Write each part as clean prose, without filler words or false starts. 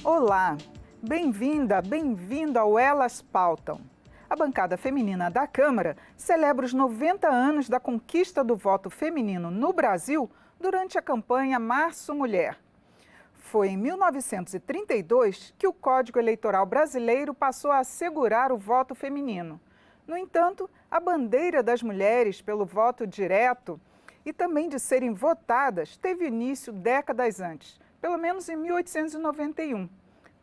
Olá, bem-vinda, bem-vindo ao Elas Pautam. A bancada feminina da Câmara celebra os 90 anos da conquista do voto feminino no Brasil durante a campanha Março Mulher. Foi em 1932 que o Código Eleitoral brasileiro passou a assegurar o voto feminino. No entanto, a bandeira das mulheres pelo voto direto e também de serem votadas teve início décadas antes, pelo menos em 1891.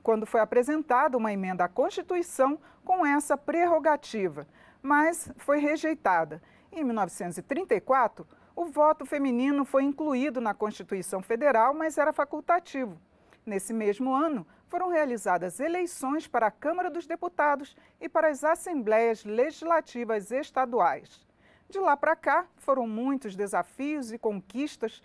Quando foi apresentada uma emenda à Constituição com essa prerrogativa, mas foi rejeitada. Em 1934, o voto feminino foi incluído na Constituição Federal, mas era facultativo. Nesse mesmo ano, foram realizadas eleições para a Câmara dos Deputados e para as Assembleias Legislativas Estaduais. De lá para cá, foram muitos desafios e conquistas.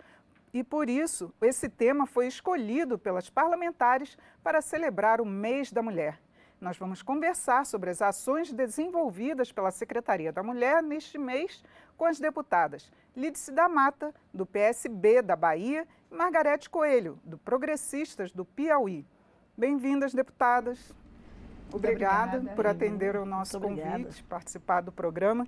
E por isso, esse tema foi escolhido pelas parlamentares para celebrar o Mês da Mulher. Nós vamos conversar sobre as ações desenvolvidas pela Secretaria da Mulher neste mês com as deputadas Lídice da Mata, do PSB da Bahia, e Margarete Coelho, do Progressistas do Piauí. Bem-vindas, deputadas. Obrigada por atender ao nosso convite, participar do programa.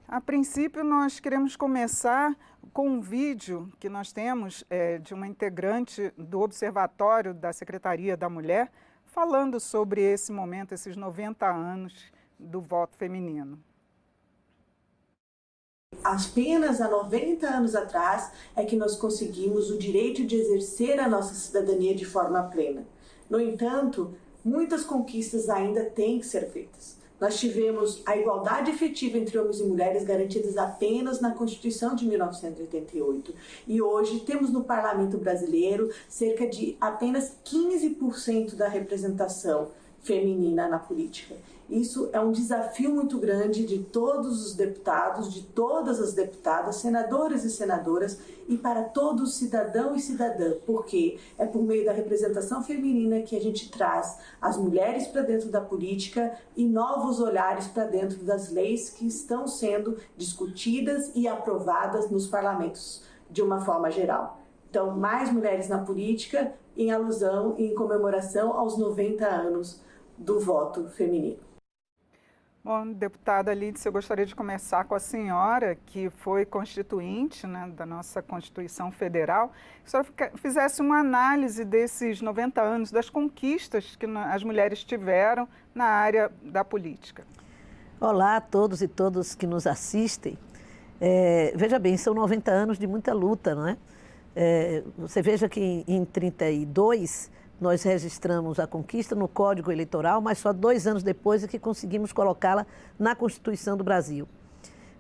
A princípio, nós queremos começar com um vídeo que nós temos de uma integrante do Observatório da Secretaria da Mulher, falando sobre esse momento, esses 90 anos do voto feminino. Apenas há 90 anos atrás é que nós conseguimos o direito de exercer a nossa cidadania de forma plena. No entanto, muitas conquistas ainda têm que ser feitas. Nós tivemos a igualdade efetiva entre homens e mulheres garantidas apenas na Constituição de 1988. E hoje temos no Parlamento brasileiro cerca de apenas 15% da representação feminina na política. Isso é um desafio muito grande de todos os deputados, de todas as deputadas, senadores e senadoras e para todo cidadão e cidadã, porque é por meio da representação feminina que a gente traz as mulheres para dentro da política e novos olhares para dentro das leis que estão sendo discutidas e aprovadas nos parlamentos de uma forma geral. Então, mais mulheres na política em alusão e em comemoração aos 90 anos do voto feminino. Bom, deputada Lídice, eu gostaria de começar com a senhora, que foi constituinte, né, da nossa Constituição Federal. Que a senhora fizesse uma análise desses 90 anos, das conquistas que as mulheres tiveram na área da política. Olá a todos e todas que nos assistem. Veja bem, são 90 anos de muita luta, não é? Você veja que em 32... nós registramos a conquista no Código Eleitoral, mas só 2 anos depois é que conseguimos colocá-la na Constituição do Brasil.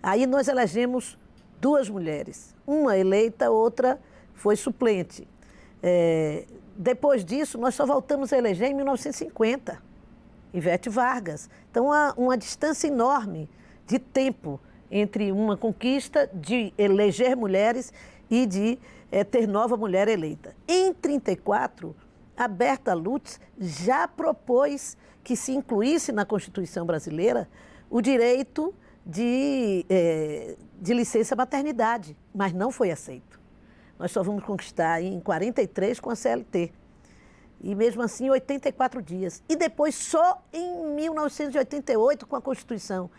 Aí nós elegemos 2 mulheres, uma eleita, outra foi suplente. Depois disso, nós só voltamos a eleger em 1950, Ivete Vargas. Então, há uma distância enorme de tempo entre uma conquista de eleger mulheres e de ter nova mulher eleita. Em 34, a Berta Lutz já propôs que se incluísse na Constituição brasileira o direito de licença maternidade, mas não foi aceito. Nós só vamos conquistar em 43 com a CLT. E mesmo assim, 84 dias. E depois, só em 1988, com a Constituição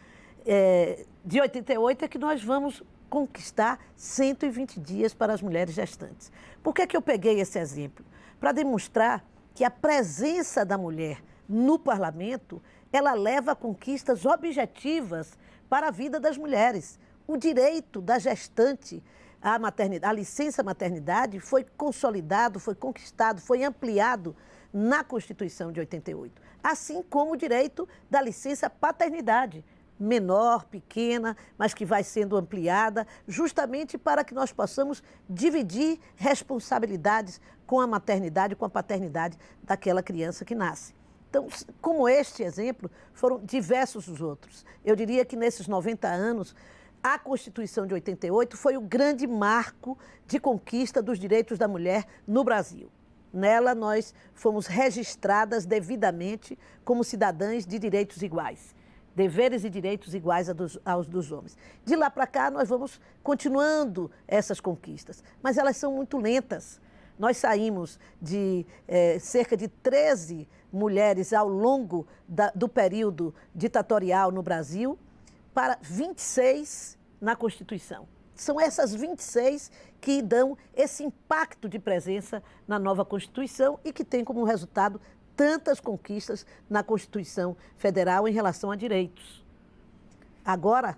de 88, é que nós vamos conquistar 120 dias para as mulheres gestantes. Por que eu peguei esse exemplo? Para demonstrar que a presença da mulher no parlamento, ela leva a conquistas objetivas para a vida das mulheres. O direito da gestante à maternidade, à licença maternidade, foi consolidado, foi conquistado, foi ampliado na Constituição de 88. Assim como o direito da licença paternidade, menor, pequena, mas que vai sendo ampliada, justamente para que nós possamos dividir responsabilidades com a maternidade, com a paternidade daquela criança que nasce. Então, como este exemplo, foram diversos os outros. Eu diria que nesses 90 anos, a Constituição de 88 foi o grande marco de conquista dos direitos da mulher no Brasil. Nela, nós fomos registradas devidamente como cidadãs de direitos iguais. deveres e direitos iguais aos dos homens. De lá para cá, nós vamos continuando essas conquistas, mas elas são muito lentas. Nós saímos de cerca de 13 mulheres ao longo do período ditatorial no Brasil para 26 na Constituição. São essas 26 que dão esse impacto de presença na nova Constituição e que tem como resultado tantas conquistas na Constituição Federal em relação a direitos. Agora,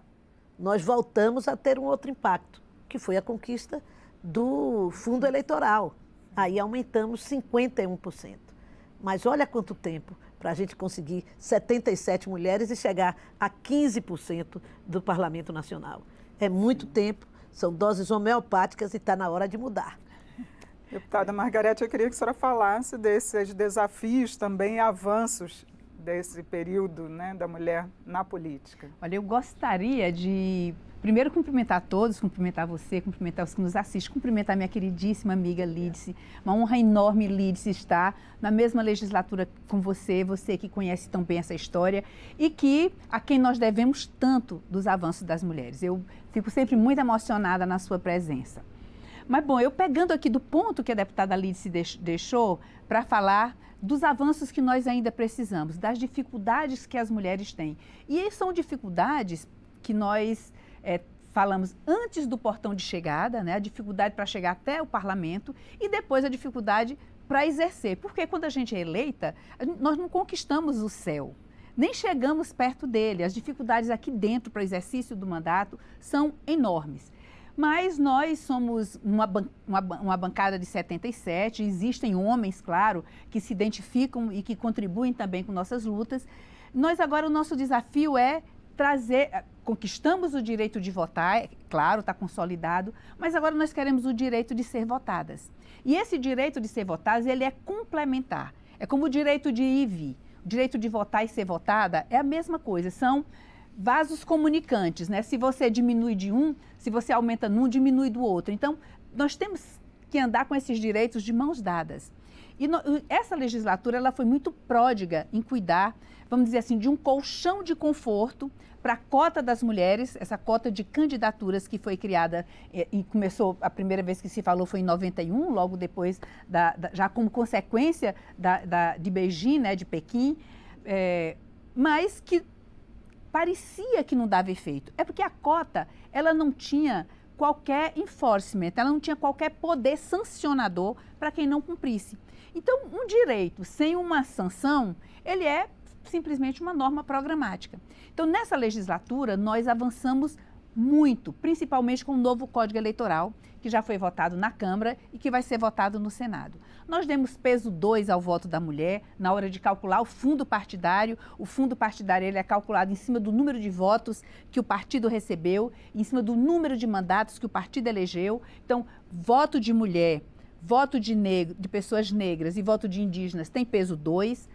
nós voltamos a ter um outro impacto, que foi a conquista do fundo eleitoral. Aí aumentamos 51%. Mas olha quanto tempo para a gente conseguir 77 mulheres e chegar a 15% do Parlamento Nacional. É muito tempo, são doses homeopáticas e está na hora de mudar. Deputada Margarete, eu queria que a senhora falasse desses desafios também e avanços desse período, né, da mulher na política. Olha, eu gostaria de primeiro cumprimentar todos, cumprimentar você, cumprimentar os que nos assistem, cumprimentar minha queridíssima amiga Lídice. Uma honra enorme, Lídice, estar na mesma legislatura com você, você que conhece tão bem essa história e a quem nós devemos tanto dos avanços das mulheres. Eu fico sempre muito emocionada na sua presença. Mas, bom, eu pegando aqui do ponto que a deputada Lídice deixou para falar dos avanços que nós ainda precisamos, das dificuldades que as mulheres têm. E são dificuldades que nós falamos antes do portão de chegada, né? A dificuldade para chegar até o parlamento e depois a dificuldade para exercer. Porque quando a gente é eleita, nós não conquistamos o céu, nem chegamos perto dele. As dificuldades aqui dentro para o exercício do mandato são enormes. Mas nós somos uma bancada de 77, existem homens, claro, que se identificam e que contribuem também com nossas lutas. Nós agora, o nosso desafio é conquistamos o direito de votar, claro, está consolidado, mas agora nós queremos o direito de ser votadas. E esse direito de ser votadas, ele é complementar, é como o direito de ir e vir. O direito de votar e ser votada é a mesma coisa, são vasos comunicantes, né? Se você diminui de um, se você aumenta num, diminui do outro. Então, nós temos que andar com esses direitos de mãos dadas. E essa legislatura, ela foi muito pródiga em cuidar, vamos dizer assim, de um colchão de conforto para a cota das mulheres, essa cota de candidaturas que foi criada e começou, a primeira vez que se falou foi em 91, logo depois, já como consequência de Beijing, né, de Pequim, mas que parecia que não dava efeito. É porque a cota, ela não tinha qualquer enforcement, ela não tinha qualquer poder sancionador para quem não cumprisse. Então, um direito sem uma sanção, ele é simplesmente uma norma programática. Então, nessa legislatura, nós avançamos muito, principalmente com o novo Código Eleitoral, que já foi votado na Câmara e que vai ser votado no Senado. Nós demos peso 2 ao voto da mulher na hora de calcular o fundo partidário. O fundo partidário ele é calculado em cima do número de votos que o partido recebeu, em cima do número de mandatos que o partido elegeu. Então, voto de mulher, voto de pessoas negras e voto de indígenas tem peso 2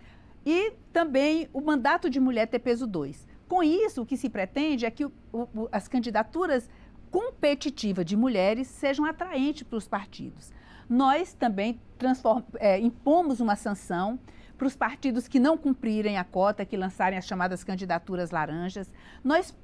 e também o mandato de mulher tem peso 2. Com isso, o que se pretende é que as candidaturas competitivas de mulheres sejam atraentes para os partidos. Nós também impomos uma sanção para os partidos que não cumprirem a cota, que lançarem as chamadas candidaturas laranjas. Nós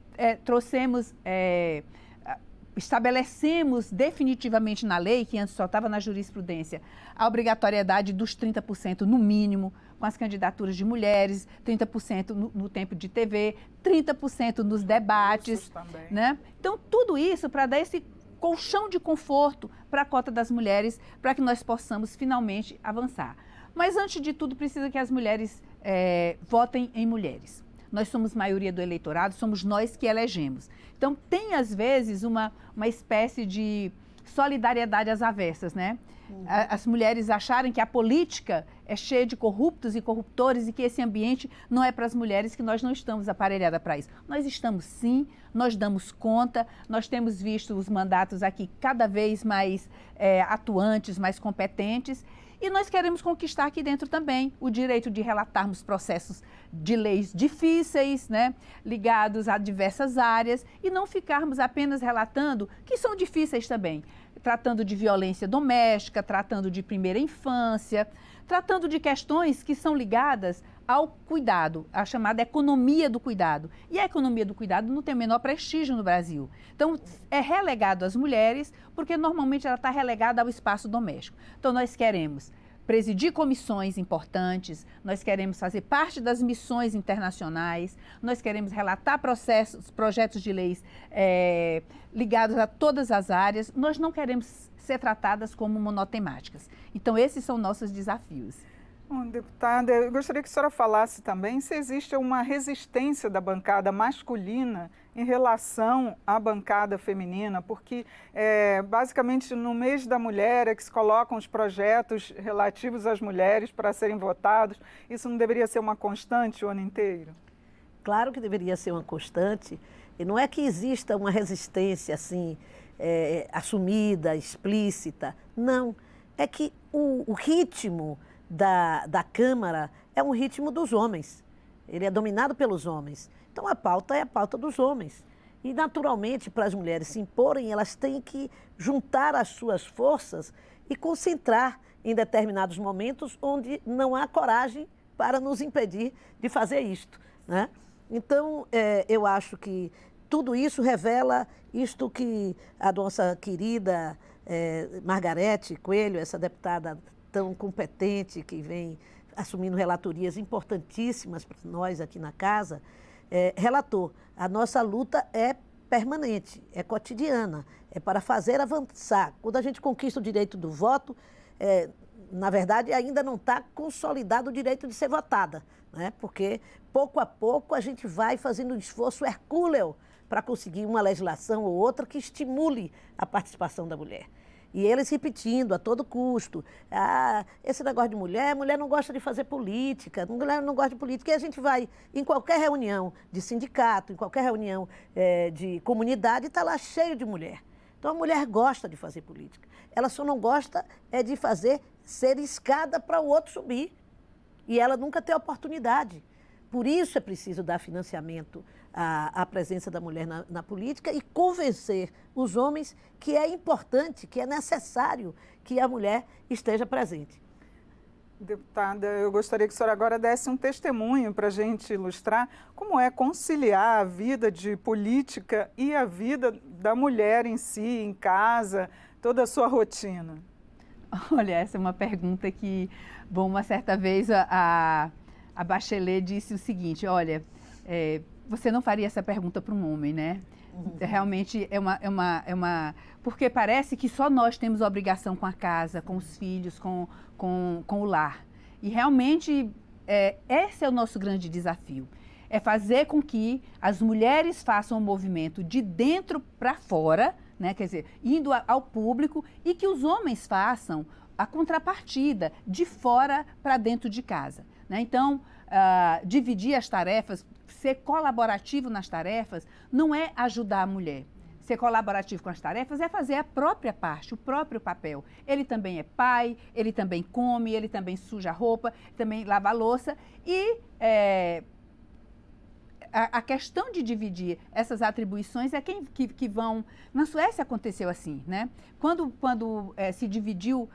estabelecemos definitivamente na lei, que antes só estava na jurisprudência, a obrigatoriedade dos 30% no mínimo com as candidaturas de mulheres, 30% no tempo de TV, 30% nos debates, né? Então, tudo isso para dar esse colchão de conforto para a cota das mulheres, para que nós possamos finalmente avançar. Mas, antes de tudo, precisa que as mulheres votem em mulheres. Nós somos maioria do eleitorado, somos nós que elegemos. Então, tem, às vezes, uma espécie de solidariedade às avessas, né? As mulheres acharem que a política é cheia de corruptos e corruptores e que esse ambiente não é para as mulheres, que nós não estamos aparelhadas para isso. Nós estamos sim, nós damos conta, nós temos visto os mandatos aqui cada vez mais atuantes, mais competentes. E nós queremos conquistar aqui dentro também o direito de relatarmos processos de leis difíceis, né, ligados a diversas áreas, e não ficarmos apenas relatando que são difíceis também, tratando de violência doméstica, tratando de primeira infância, tratando de questões que são ligadas ao cuidado, a chamada economia do cuidado. E a economia do cuidado não tem o menor prestígio no Brasil. Então, é relegado às mulheres, porque normalmente ela está relegada ao espaço doméstico. Então, nós queremos presidir comissões importantes, nós queremos fazer parte das missões internacionais, nós queremos relatar projetos de leis ligados a todas as áreas, nós não queremos ser tratadas como monotemáticas. Então, esses são nossos desafios. Bom, deputada, eu gostaria que a senhora falasse também se existe uma resistência da bancada masculina em relação à bancada feminina, porque basicamente no mês da mulher é que se colocam os projetos relativos às mulheres para serem votados. Isso não deveria ser uma constante o ano inteiro? Claro que deveria ser uma constante, e não é que exista uma resistência assim, assumida, explícita, não. É que o ritmo da Câmara é um ritmo dos homens, ele é dominado pelos homens. Então, a pauta é a pauta dos homens. E, naturalmente, para as mulheres se imporem, elas têm que juntar as suas forças e concentrar em determinados momentos onde não há coragem para nos impedir de fazer isto, né? Então, eu acho que tudo isso revela isto que a nossa querida Margarete Coelho, essa deputada tão competente, que vem assumindo relatorias importantíssimas para nós aqui na casa, relatou. A nossa luta é permanente, é cotidiana, é para fazer avançar. Quando a gente conquista o direito do voto, na verdade, ainda não está consolidado o direito de ser votada, né? Porque, pouco a pouco, a gente vai fazendo um esforço hercúleo para conseguir uma legislação ou outra que estimule a participação da mulher. E eles repetindo a todo custo, esse negócio de mulher não gosta de fazer política, mulher não gosta de política. E a gente vai em qualquer reunião de sindicato, em qualquer reunião de comunidade, está lá cheio de mulher. Então a mulher gosta de fazer política. Ela só não gosta de ser escada para o outro subir. E ela nunca tem oportunidade. Por isso é preciso dar financiamento à presença da mulher na política e convencer os homens que é importante, que é necessário que a mulher esteja presente. Deputada, eu gostaria que a senhora agora desse um testemunho para a gente ilustrar como é conciliar a vida de política e a vida da mulher em si, em casa, toda a sua rotina. Olha, essa é uma pergunta que, bom, uma certa vez a Bachelet disse o seguinte, olha, você não faria essa pergunta para um homem, né? Realmente porque parece que só nós temos obrigação com a casa, com os filhos, com o lar. E realmente esse é o nosso grande desafio. É fazer com que as mulheres façam um movimento de dentro para fora, né? Quer dizer, indo ao público, e que os homens façam a contrapartida de fora para dentro de casa, né? Então, dividir as tarefas, ser colaborativo nas tarefas, não é ajudar a mulher. Ser colaborativo com as tarefas é fazer a própria parte, o próprio papel. Ele também é pai, ele também come, ele também suja a roupa, também lava a louça. E a questão de dividir essas atribuições é que vão... Na Suécia aconteceu assim, né? Quando se dividiu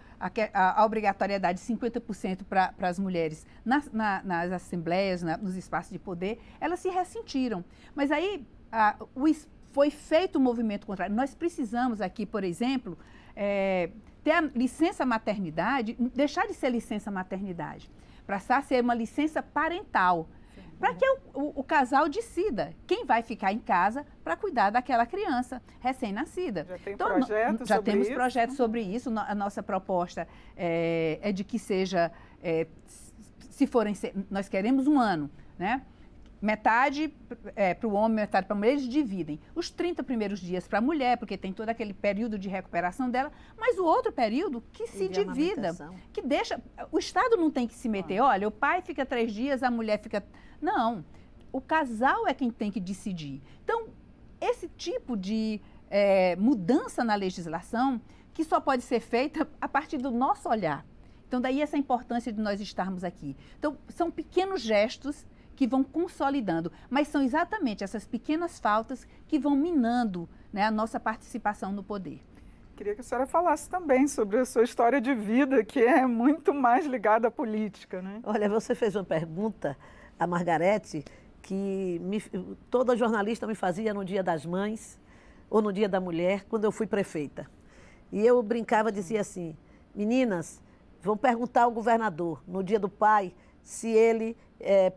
a obrigatoriedade de 50% para as mulheres nas assembleias, nos espaços de poder, elas se ressentiram. Mas aí foi feito um movimento contrário. Nós precisamos aqui, por exemplo, ter a licença maternidade, deixar de ser licença maternidade, passar a ser uma licença parental, para que o casal decida quem vai ficar em casa para cuidar daquela criança recém-nascida. Já tem projeto já sobre temos isso? projetos sobre isso. A nossa proposta é de que seja, nós queremos 1 ano, né? Metade para o homem, metade para a mulher, eles dividem. Os 30 primeiros dias para a mulher, porque tem todo aquele período de recuperação dela, mas o outro período que se divida, que deixa... O Estado não tem que se meter, olha, o pai fica 3 dias, a mulher fica... Não, o casal é quem tem que decidir. Então, esse tipo de mudança na legislação, que só pode ser feita a partir do nosso olhar. Então, daí essa importância de nós estarmos aqui. Então, são pequenos gestos que vão consolidando, mas são exatamente essas pequenas faltas que vão minando, né, a nossa participação no poder. Queria que a senhora falasse também sobre a sua história de vida, que é muito mais ligada à política, né? Olha, você fez uma pergunta a Margarete que toda jornalista me fazia no Dia das Mães ou no Dia da Mulher, quando eu fui prefeita. E eu brincava, dizia assim, meninas, vão perguntar ao governador, no Dia do Pai, se ele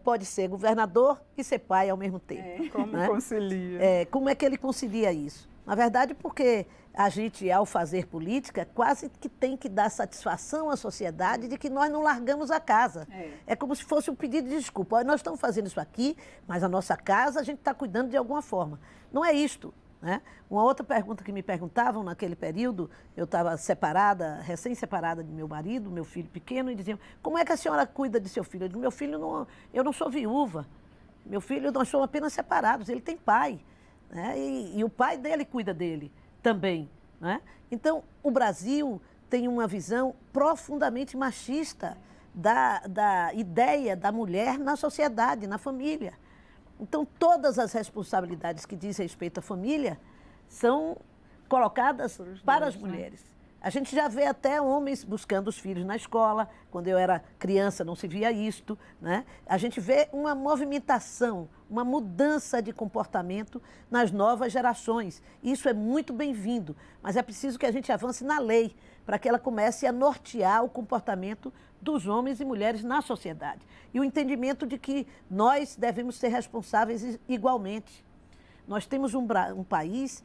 pode ser governador e ser pai ao mesmo tempo. Como né? concilia? Como é que ele concilia isso? Na verdade, porque a gente, ao fazer política, quase que tem que dar satisfação à sociedade de que nós não largamos a casa. É como se fosse um pedido de desculpa. Olha, nós estamos fazendo isso aqui, mas a nossa casa a gente está cuidando de alguma forma. Não é isto. Né? Uma outra pergunta que me perguntavam naquele período, eu estava separada, recém-separada de meu marido, meu filho pequeno, e diziam, como é que a senhora cuida de seu filho? Eu digo, meu filho, eu não sou viúva. Meu filho, nós somos apenas separados, ele tem pai. Né? E o pai dele cuida dele também. Né? Então, o Brasil tem uma visão profundamente machista da ideia da mulher na sociedade, na família. Então, todas as responsabilidades que diz respeito à família são colocadas para as mulheres. A gente já vê até homens buscando os filhos na escola. Quando eu era criança não se via isto. Né? A gente vê uma movimentação, uma mudança de comportamento nas novas gerações. Isso é muito bem-vindo, mas é preciso que a gente avance na lei para que ela comece a nortear o comportamento dos homens e mulheres na sociedade. E o entendimento de que nós devemos ser responsáveis igualmente. Nós temos um país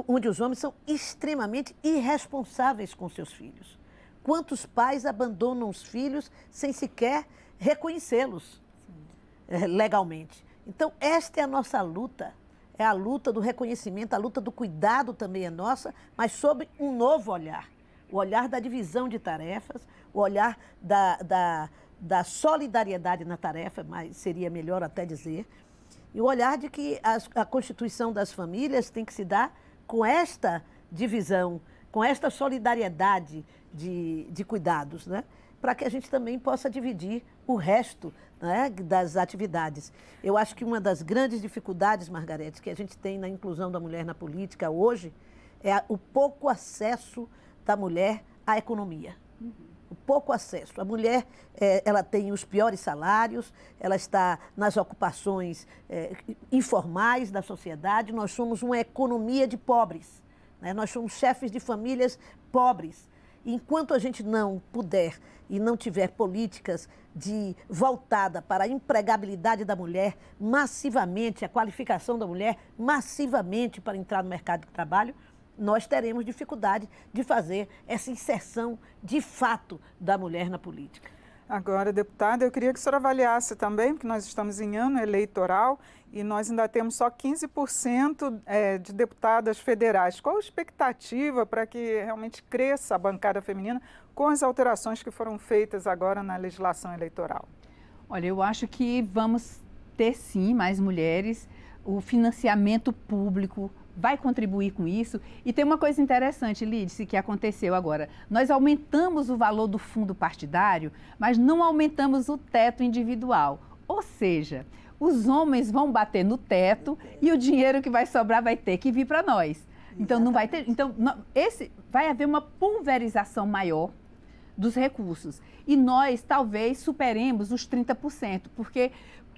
onde os homens são extremamente irresponsáveis com seus filhos. Quantos pais abandonam os filhos sem sequer reconhecê-los legalmente? Então, esta é a nossa luta. É a luta do reconhecimento, a luta do cuidado também é nossa, mas sob um novo olhar. O olhar da divisão de tarefas, o olhar da solidariedade na tarefa, mas seria melhor até dizer, e o olhar de que a constituição das famílias tem que se dar com esta divisão, com esta solidariedade de cuidados, né? Para que a gente também possa dividir o resto, né, das atividades. Eu acho que uma das grandes dificuldades, Margarete, que a gente tem na inclusão da mulher na política hoje é o pouco acesso da mulher à economia. O pouco acesso. A mulher, ela tem os piores salários, ela está nas ocupações informais da sociedade. Nós somos uma economia de pobres, né? Nós somos chefes de famílias pobres. Enquanto a gente não puder e não tiver políticas voltada para a empregabilidade da mulher massivamente, a qualificação da mulher massivamente para entrar no mercado de trabalho, nós teremos dificuldade de fazer essa inserção de fato da mulher na política. Agora, deputada, eu queria que a senhora avaliasse também, porque nós estamos em ano eleitoral e nós ainda temos só 15% de deputadas federais. Qual a expectativa para que realmente cresça a bancada feminina com as alterações que foram feitas agora na legislação eleitoral? Olha, eu acho que vamos ter sim mais mulheres, o financiamento público vai contribuir com isso. E tem uma coisa interessante, Lídice, que aconteceu agora. Nós aumentamos o valor do fundo partidário, mas não aumentamos o teto individual. Ou seja, os homens vão bater no teto e o dinheiro que vai sobrar vai ter que vir para nós. Então, não vai ter. Então, vai haver uma pulverização maior dos recursos. E nós, talvez, superemos os 30%, porque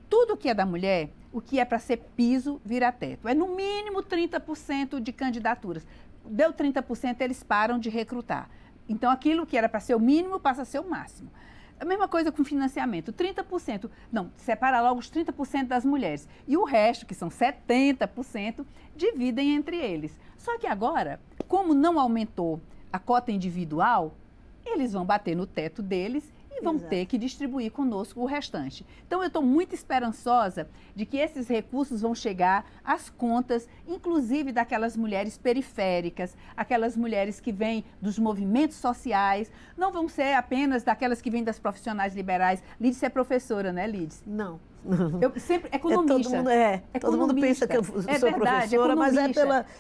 tudo que é da mulher, o que é para ser piso, vira teto. É no mínimo 30% de candidaturas. Deu 30%, eles param de recrutar. Então, aquilo que era para ser o mínimo passa a ser o máximo. A mesma coisa com financiamento, 30%. Não, separa logo os 30% das mulheres. E o resto, que são 70%, dividem entre eles. Só que agora, como não aumentou a cota individual, eles vão bater no teto deles e vão ter que distribuir conosco o restante. Então, eu estou muito esperançosa de que esses recursos vão chegar às contas, inclusive daquelas mulheres periféricas, aquelas mulheres que vêm dos movimentos sociais, não vão ser apenas daquelas que vêm das profissionais liberais. Lídice é professora, né, Lídice? Não. Eu sempre, economista. Todo mundo pensa que eu sou professora, mas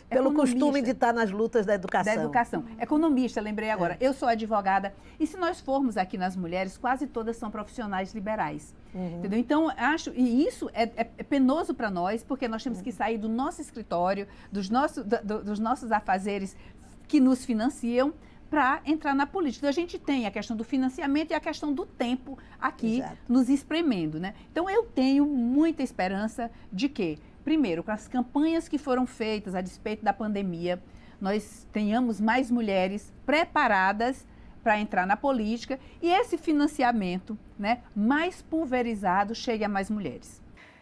pelo costume de estar nas lutas da educação. Da educação. Economista, lembrei agora. Eu sou advogada. E se nós formos aqui nas mulheres, quase todas são profissionais liberais. Entendeu? Então, e isso é penoso para nós, porque nós temos que sair do nosso escritório, dos nossos afazeres que nos financiam para entrar na política. Então, a gente tem a questão do financiamento e a questão do tempo aqui nos espremendo, né? Então, eu tenho muita esperança de que, primeiro, com as campanhas que foram feitas a despeito da pandemia, nós tenhamos mais mulheres preparadas para entrar na política e esse financiamento, né, mais pulverizado chegue a mais mulheres.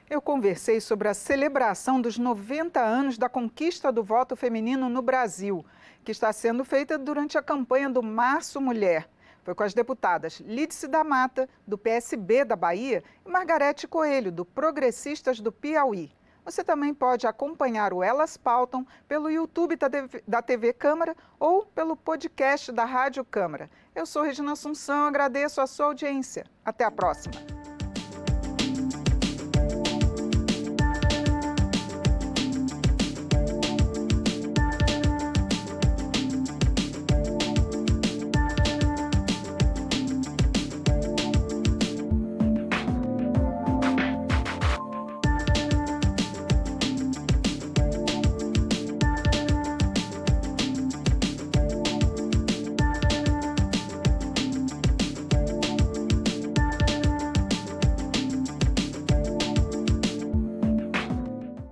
Eu conversei sobre a celebração dos 90 anos da conquista do voto feminino no Brasil, que está sendo feita durante a campanha do Março Mulher. Foi com as deputadas Lídice da Mata, do PSB da Bahia, e Margarete Coelho, do Progressistas do Piauí. Você também pode acompanhar o Elas Pautam pelo YouTube da TV Câmara ou pelo podcast da Rádio Câmara. Eu sou Regina Assunção, agradeço a sua audiência. Até a próxima.